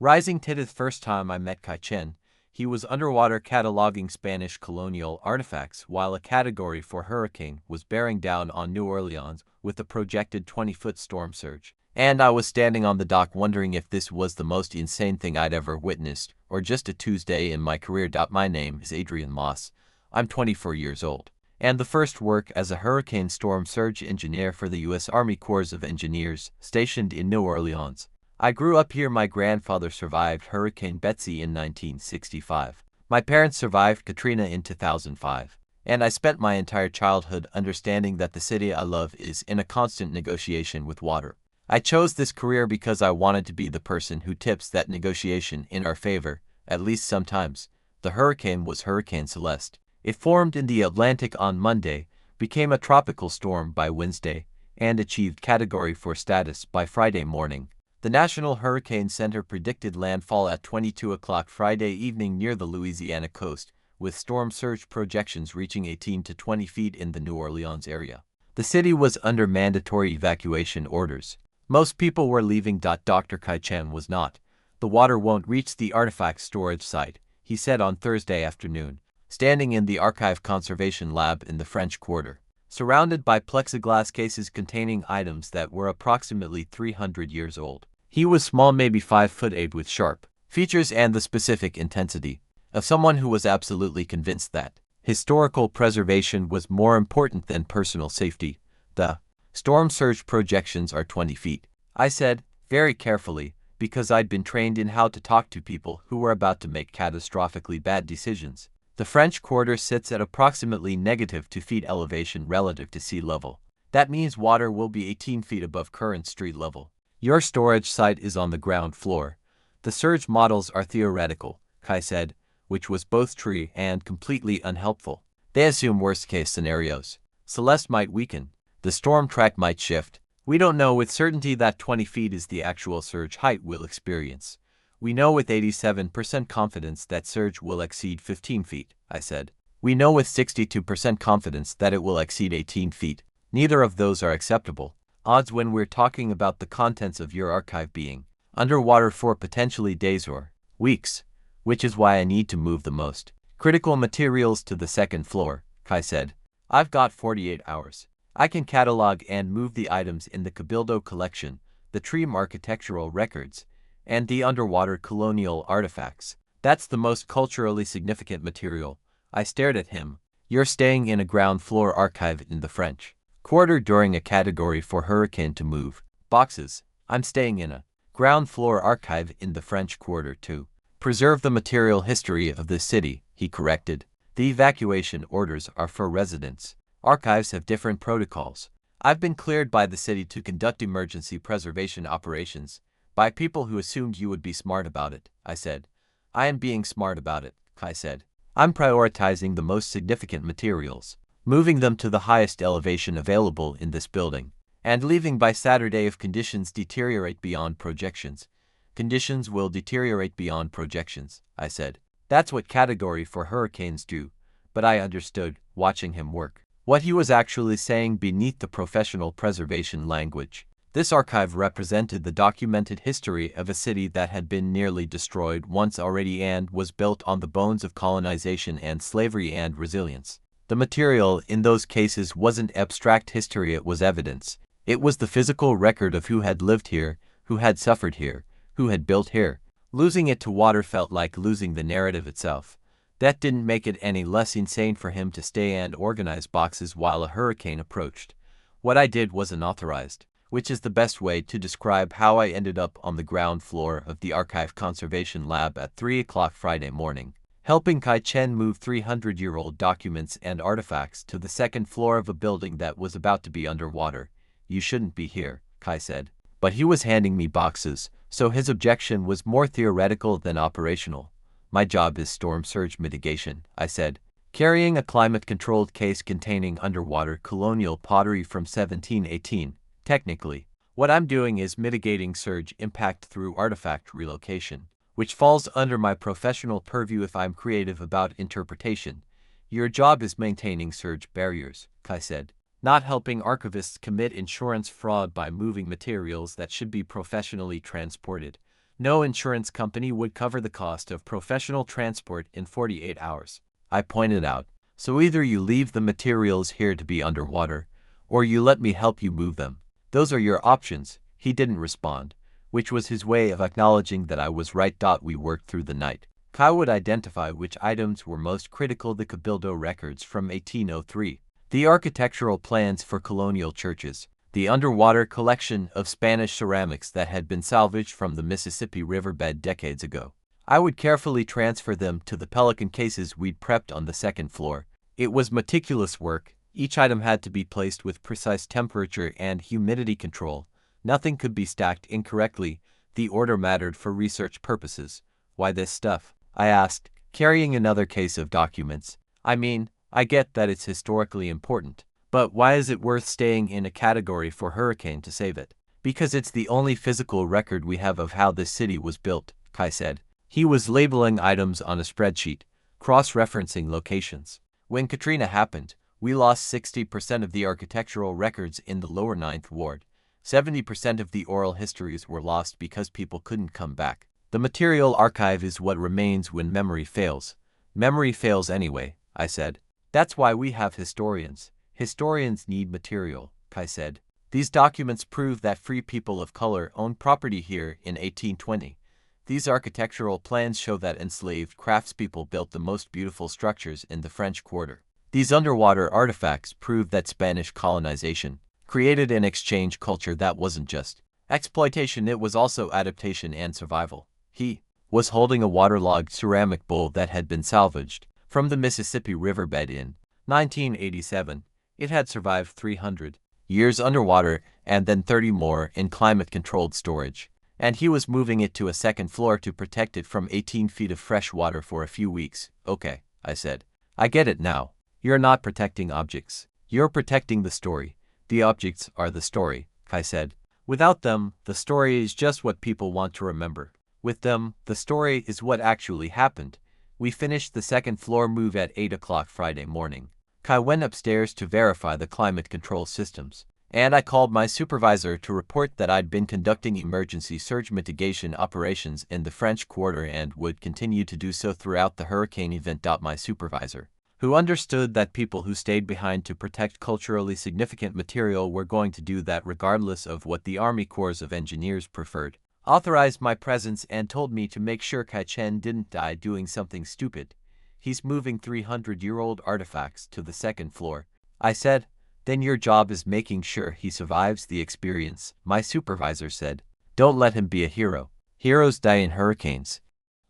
Rising titted first time I met Chen. He was underwater cataloging Spanish colonial artifacts while a category for hurricane was bearing down on New Orleans with a projected 20-foot storm surge. And I was standing on the dock wondering if this was the most insane thing I'd ever witnessed, or just a Tuesday in my career. My name is Adrian Moss. I'm 24 years old, and the first work as a hurricane storm surge engineer for the U.S. Army Corps of Engineers stationed in New Orleans. I grew up here. My grandfather survived Hurricane Betsy in 1965. My parents survived Katrina in 2005. And I spent my entire childhood understanding that the city I love is in a constant negotiation with water. I chose this career because I wanted to be the person who tips that negotiation in our favor, at least sometimes. The hurricane was Hurricane Celeste. It formed in the Atlantic on Monday, became a tropical storm by Wednesday, and achieved Category 4 status by Friday morning. The National Hurricane Center predicted landfall at 22 o'clock Friday evening near the Louisiana coast, with storm surge projections reaching 18 to 20 feet in the New Orleans area. The city was under mandatory evacuation orders. Most people were leaving. Dr. Chen was not. The water won't reach the artifact storage site, he said on Thursday afternoon, standing in the Archive Conservation Lab in the French Quarter, surrounded by plexiglass cases containing items that were approximately 300 years old. He was small, maybe 5'8", with sharp features and the specific intensity of someone who was absolutely convinced that historical preservation was more important than personal safety. The storm surge projections are 20 feet, I said, very carefully, because I'd been trained in how to talk to people who were about to make catastrophically bad decisions. The French Quarter sits at approximately -2 feet elevation relative to sea level. That means water will be 18 feet above current street level. Your storage site is on the ground floor. The surge models are theoretical, Kai said, which was both true and completely unhelpful. They assume worst-case scenarios. Celeste might weaken. The storm track might shift. We don't know with certainty that 20 feet is the actual surge height we'll experience. We know with 87% confidence that surge will exceed 15 feet, I said. We know with 62% confidence that it will exceed 18 feet. Neither of those are acceptable odds when we're talking about the contents of your archive being underwater for potentially days or weeks, which is why I need to move the most critical materials to the second floor, Kai said. I've got 48 hours. I can catalog and move the items in the Cabildo collection, the Treem architectural records, and the underwater colonial artifacts. That's the most culturally significant material. I stared at him. You're staying in a ground floor archive in the French Quarter during a Category 4 hurricane to move boxes. I'm staying in a ground floor archive in the French Quarter to preserve the material history of this city, he corrected. The evacuation orders are for residents. Archives have different protocols. I've been cleared by the city to conduct emergency preservation operations by people who assumed you would be smart about it, I said. I am being smart about it, Kai said. I'm prioritizing the most significant materials, moving them to the highest elevation available in this building, and leaving by Saturday if conditions deteriorate beyond projections. Conditions will deteriorate beyond projections, I said. That's what Category 4 hurricanes do, but I understood, watching him work, what he was actually saying beneath the professional preservation language. This archive represented the documented history of a city that had been nearly destroyed once already and was built on the bones of colonization and slavery and resilience. The material in those cases wasn't abstract history, it was evidence. It was the physical record of who had lived here, who had suffered here, who had built here. Losing it to water felt like losing the narrative itself. That didn't make it any less insane for him to stay and organize boxes while a hurricane approached. What I did was unauthorized, which is the best way to describe how I ended up on the ground floor of the Archive Conservation Lab at 3 o'clock Friday morning, helping Chen move 300-year-old documents and artifacts to the second floor of a building that was about to be underwater. You shouldn't be here, Kai said. But he was handing me boxes, so his objection was more theoretical than operational. My job is storm surge mitigation, I said, carrying a climate-controlled case containing underwater colonial pottery from 1718. Technically, what I'm doing is mitigating surge impact through artifact relocation, which falls under my professional purview if I'm creative about interpretation. Your job is maintaining surge barriers, Kai said, not helping archivists commit insurance fraud by moving materials that should be professionally transported. No insurance company would cover the cost of professional transport in 48 hours. I pointed out, so either you leave the materials here to be underwater, or you let me help you move them. Those are your options. He didn't respond, which was his way of acknowledging that I was right. We worked through the night. Kai would identify which items were most critical. The Cabildo records from 1803, the architectural plans for colonial churches, the underwater collection of Spanish ceramics that had been salvaged from the Mississippi riverbed decades ago. I would carefully transfer them to the pelican cases we'd prepped on the second floor. It was meticulous work. Each item had to be placed with precise temperature and humidity control. Nothing could be stacked incorrectly. The order mattered for research purposes. Why this stuff? I asked, carrying another case of documents. I mean, I get that it's historically important. But why is it worth staying in a category for Hurricane to save it? Because it's the only physical record we have of how this city was built, Kai said. He was labeling items on a spreadsheet, cross-referencing locations. When Katrina happened, we lost 60% of the architectural records in the lower 9th Ward. 70% of the oral histories were lost because people couldn't come back. The material archive is what remains when memory fails. Memory fails anyway, I said. That's why we have historians. Historians need material, Kai said. These documents prove that free people of color owned property here in 1820. These architectural plans show that enslaved craftspeople built the most beautiful structures in the French Quarter. These underwater artifacts prove that Spanish colonization created an exchange culture that wasn't just exploitation, it was also adaptation and survival. He was holding a waterlogged ceramic bowl that had been salvaged from the Mississippi riverbed in 1987. It had survived 300 years underwater and then 30 more in climate-controlled storage, and he was moving it to a second floor to protect it from 18 feet of fresh water for a few weeks. Okay, I said. I get it now. You're not protecting objects. You're protecting the story. The objects are the story, Kai said. Without them, the story is just what people want to remember. With them, the story is what actually happened. We finished the second floor move at 8 o'clock Friday morning. Kai went upstairs to verify the climate control systems, and I called my supervisor to report that I'd been conducting emergency surge mitigation operations in the French Quarter and would continue to do so throughout the hurricane event. My supervisor, who understood that people who stayed behind to protect culturally significant material were going to do that regardless of what the Army Corps of Engineers preferred, authorized my presence and told me to make sure Chen didn't die doing something stupid. He's moving 300-year-old artifacts to the second floor. I said, then your job is making sure he survives the experience. My supervisor said, don't let him be a hero. Heroes die in hurricanes.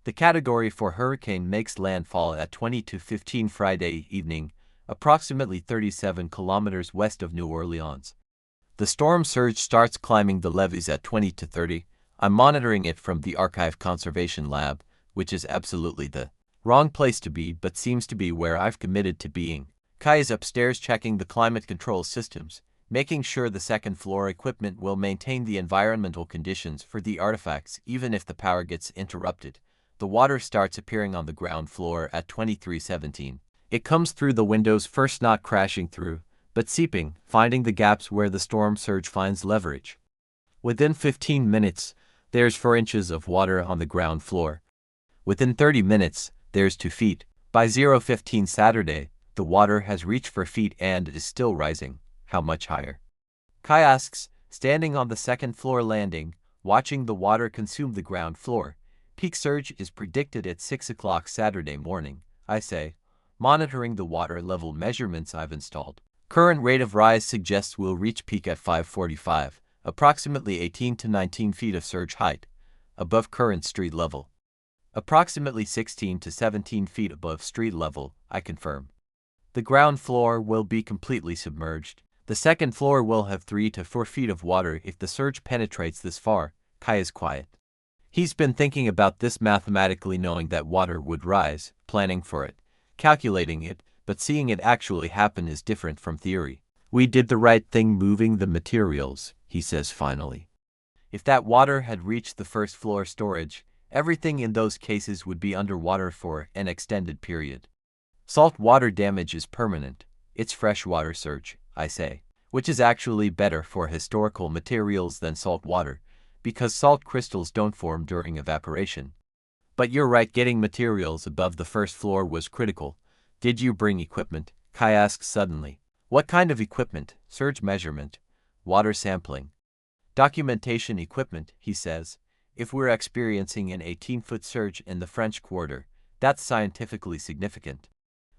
The category for hurricane makes landfall at 20 to 15 Friday evening, approximately 37 kilometers west of New Orleans. The storm surge starts climbing the levees at 20 to 30. I'm monitoring it from the Archive Conservation Lab, which is absolutely the wrong place to be, but seems to be where I've committed to being. Kai is upstairs checking the climate control systems, making sure the second floor equipment will maintain the environmental conditions for the artifacts even if the power gets interrupted. The water starts appearing on the ground floor at 23:17. It comes through the windows first, not crashing through, but seeping, finding the gaps where the storm surge finds leverage. Within 15 minutes, there's 4 inches of water on the ground floor. Within 30 minutes, there's 2 feet. By 0:15 Saturday, the water has reached 4 feet and is still rising. How much higher? Kai asks, standing on the second floor landing, watching the water consume the ground floor. Peak surge is predicted at 6 o'clock Saturday morning, I say, monitoring the water level measurements I've installed. Current rate of rise suggests we'll reach peak at 5:45, approximately 18 to 19 feet of surge height, above current street level. Approximately 16 to 17 feet above street level, I confirm. The ground floor will be completely submerged. The second floor will have 3 to 4 feet of water if the surge penetrates this far. Kai is quiet. He's been thinking about this mathematically, knowing that water would rise, planning for it, calculating it, but seeing it actually happen is different from theory. We did the right thing moving the materials, he says finally. If that water had reached the first floor storage, everything in those cases would be underwater for an extended period. Salt water damage is permanent. It's freshwater surge, I say, which is actually better for historical materials than salt water, because salt crystals don't form during evaporation. But you're right, getting materials above the first floor was critical. Did you bring equipment? Kai asked suddenly. What kind of equipment? Surge measurement, water sampling, documentation equipment, he says. If we're experiencing an 18-foot surge in the French Quarter, that's scientifically significant.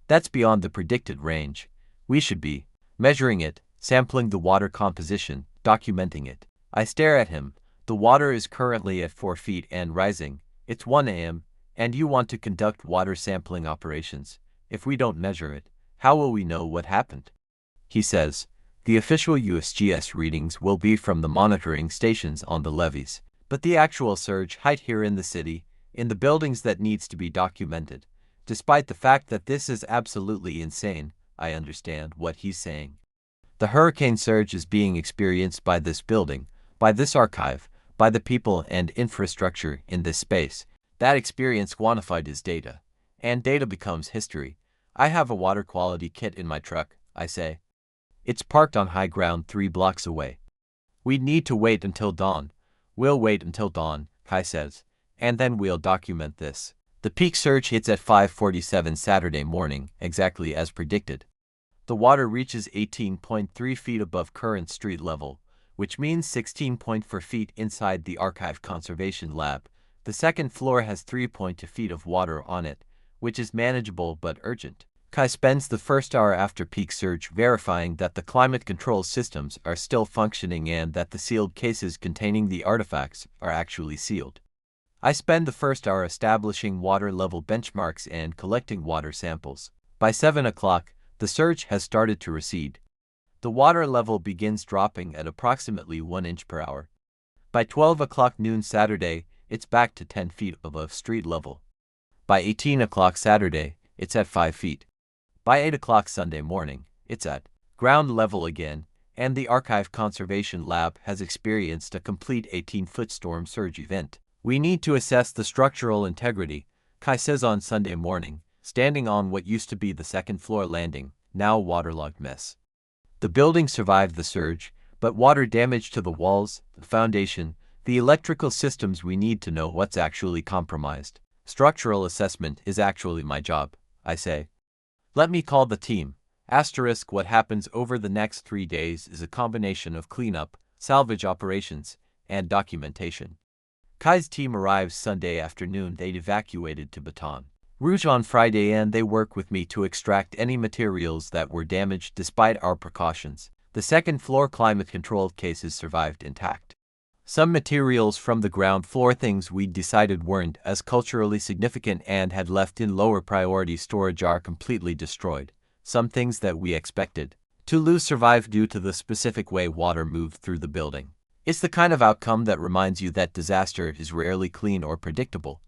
That's beyond the predicted range. We should be measuring it, sampling the water composition, documenting it. I stare at him. The water is currently at 4 feet and rising. It's 1 a.m., and you want to conduct water sampling operations. If we don't measure it, how will we know what happened? He says, the official USGS readings will be from the monitoring stations on the levees, but the actual surge height here in the city, in the buildings, that needs to be documented. Despite the fact that this is absolutely insane, I understand what he's saying. The hurricane surge is being experienced by this building, by this archive, by the people and infrastructure in this space. That experience quantified is data, and data becomes history. I have a water quality kit in my truck, I say. It's parked on high ground 3 blocks away. We need to wait until dawn. We'll wait until dawn, Kai says, and then we'll document this. The peak surge hits at 5:47 Saturday morning, exactly as predicted. The water reaches 18.3 feet above current street level, which means 16.4 feet inside the archive conservation lab. The second floor has 3.2 feet of water on it, which is manageable but urgent. Kai spends the first hour after peak surge verifying that the climate control systems are still functioning and that the sealed cases containing the artifacts are actually sealed. I spend the first hour establishing water level benchmarks and collecting water samples. By 7 o'clock, the surge has started to recede. The water level begins dropping at approximately 1 inch per hour. By 12 o'clock noon Saturday, it's back to 10 feet above street level. By 18 o'clock Saturday, it's at 5 feet. By 8 o'clock Sunday morning, it's at ground level again, and the Archive Conservation Lab has experienced a complete 18-foot storm surge event. We need to assess the structural integrity, Kai says on Sunday morning, standing on what used to be the second-floor landing, now a waterlogged mess. The building survived the surge, but water damage to the walls, the foundation, the electrical systems. We need to know what's actually compromised. Structural assessment is actually my job, I say. Let me call the team. Asterisk, what happens over the next 3 days is a combination of cleanup, salvage operations, and documentation. Kai's team arrives Sunday afternoon. They'd evacuated to Baton Rouge on Friday, and they work with me to extract any materials that were damaged despite our precautions. The second-floor climate-controlled cases survived intact. Some materials from the ground floor, things we decided weren't as culturally significant and had left in lower priority storage, are completely destroyed. Some things that we expected to lose survived due to the specific way water moved through the building. It's the kind of outcome that reminds you that disaster is rarely clean or predictable.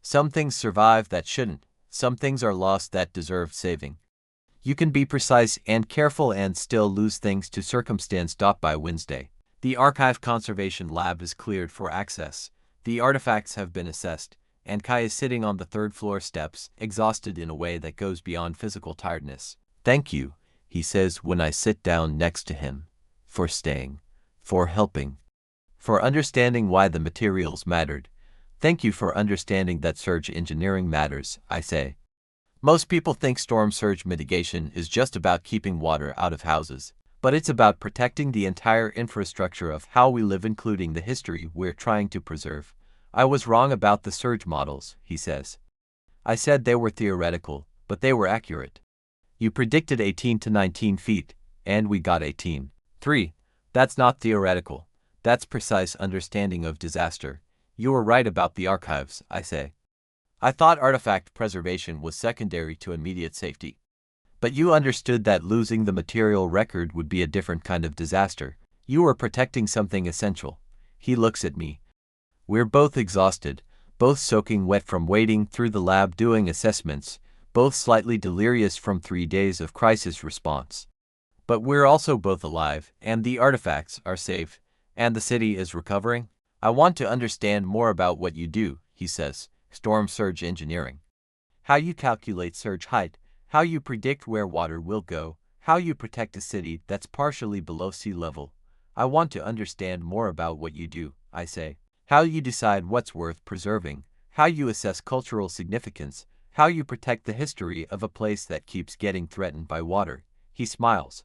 Some things survive that shouldn't. Some things are lost that deserve saving. You can be precise and careful and still lose things to circumstance. By Wednesday, the Archive Conservation Lab is cleared for access. The artifacts have been assessed, and Kai is sitting on the third-floor steps, exhausted in a way that goes beyond physical tiredness. Thank you, he says when I sit down next to him, for staying, for helping, for understanding why the materials mattered. Thank you for understanding that surge engineering matters, I say. Most people think storm surge mitigation is just about keeping water out of houses, but it's about protecting the entire infrastructure of how we live, including the history we're trying to preserve. I was wrong about the surge models, he says. I said they were theoretical, but they were accurate. You predicted 18 to 19 feet, and we got 18.3. That's not theoretical. That's precise understanding of disaster. You were right about the archives, I say. I thought artifact preservation was secondary to immediate safety. But you understood that losing the material record would be a different kind of disaster. You were protecting something essential. He looks at me. We're both exhausted, both soaking wet from wading through the lab doing assessments, both slightly delirious from 3 days of crisis response. But we're also both alive, and the artifacts are safe, and the city is recovering. I want to understand more about what you do, he says. Storm surge engineering. How you calculate surge height, how you predict where water will go, how you protect a city that's partially below sea level. I want to understand more about what you do, I say. How you decide what's worth preserving, how you assess cultural significance, how you protect the history of a place that keeps getting threatened by water. He smiles.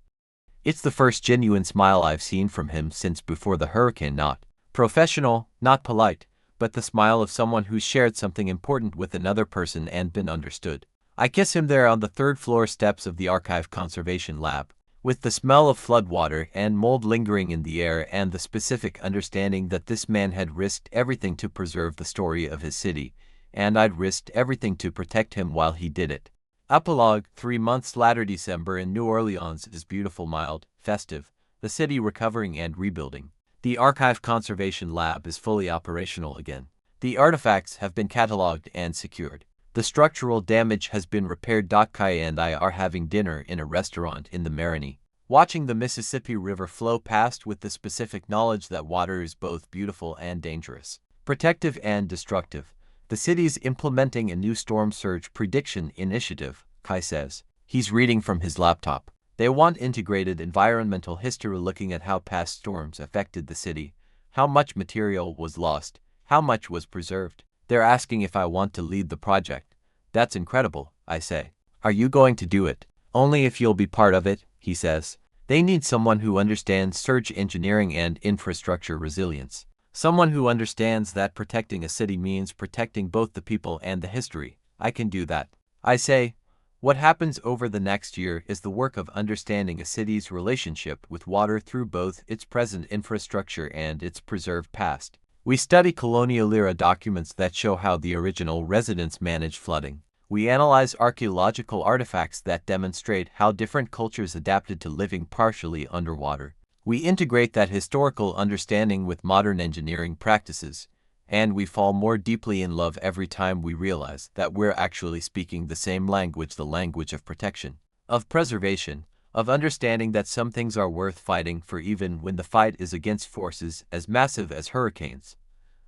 It's the first genuine smile I've seen from him since before the hurricane. Not professional, not polite, but the smile of someone who's shared something important with another person and been understood. I kiss him there on the third-floor steps of the archive conservation lab, with the smell of floodwater and mold lingering in the air and the specific understanding that this man had risked everything to preserve the story of his city, and I'd risked everything to protect him while he did it. Epilogue. 3 months later, December in New Orleans is beautiful, mild, festive, the city recovering and rebuilding. The Archive Conservation Lab is fully operational again. The artifacts have been cataloged and secured. The structural damage has been repaired. Kai and I are having dinner in a restaurant in the Marigny, watching the Mississippi River flow past with the specific knowledge that water is both beautiful and dangerous, protective and destructive. The city's implementing a new storm surge prediction initiative, Kai says. He's reading from his laptop. They want integrated environmental history, looking at how past storms affected the city, how much material was lost, how much was preserved. They're asking if I want to lead the project. That's incredible, I say. Are you going to do it? Only if you'll be part of it, he says. They need someone who understands surge engineering and infrastructure resilience. Someone who understands that protecting a city means protecting both the people and the history. I can do that. I say, what happens over the next year is the work of understanding a city's relationship with water through both its present infrastructure and its preserved past. We study colonial era documents that show how the original residents managed flooding. We analyze archaeological artifacts that demonstrate how different cultures adapted to living partially underwater. We integrate that historical understanding with modern engineering practices, and we fall more deeply in love every time we realize that we're actually speaking the same language, the language of protection, of preservation, of understanding that some things are worth fighting for even when the fight is against forces as massive as hurricanes.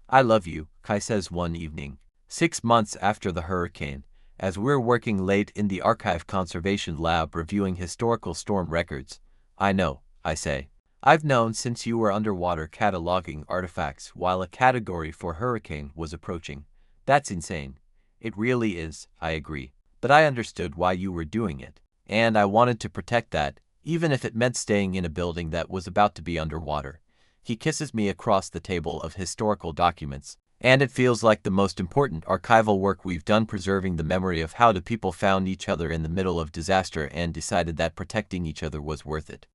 I love you, Kai says one evening, 6 months after the hurricane, as we're working late in the Archive Conservation Lab reviewing historical storm records. I know, I say. I've known since you were underwater cataloging artifacts while a category for hurricane was approaching. That's insane. It really is, I agree. But I understood why you were doing it, and I wanted to protect that, even if it meant staying in a building that was about to be underwater. He kisses me across the table of historical documents, and it feels like the most important archival work we've done, preserving the memory of how the people found each other in the middle of disaster and decided that protecting each other was worth it.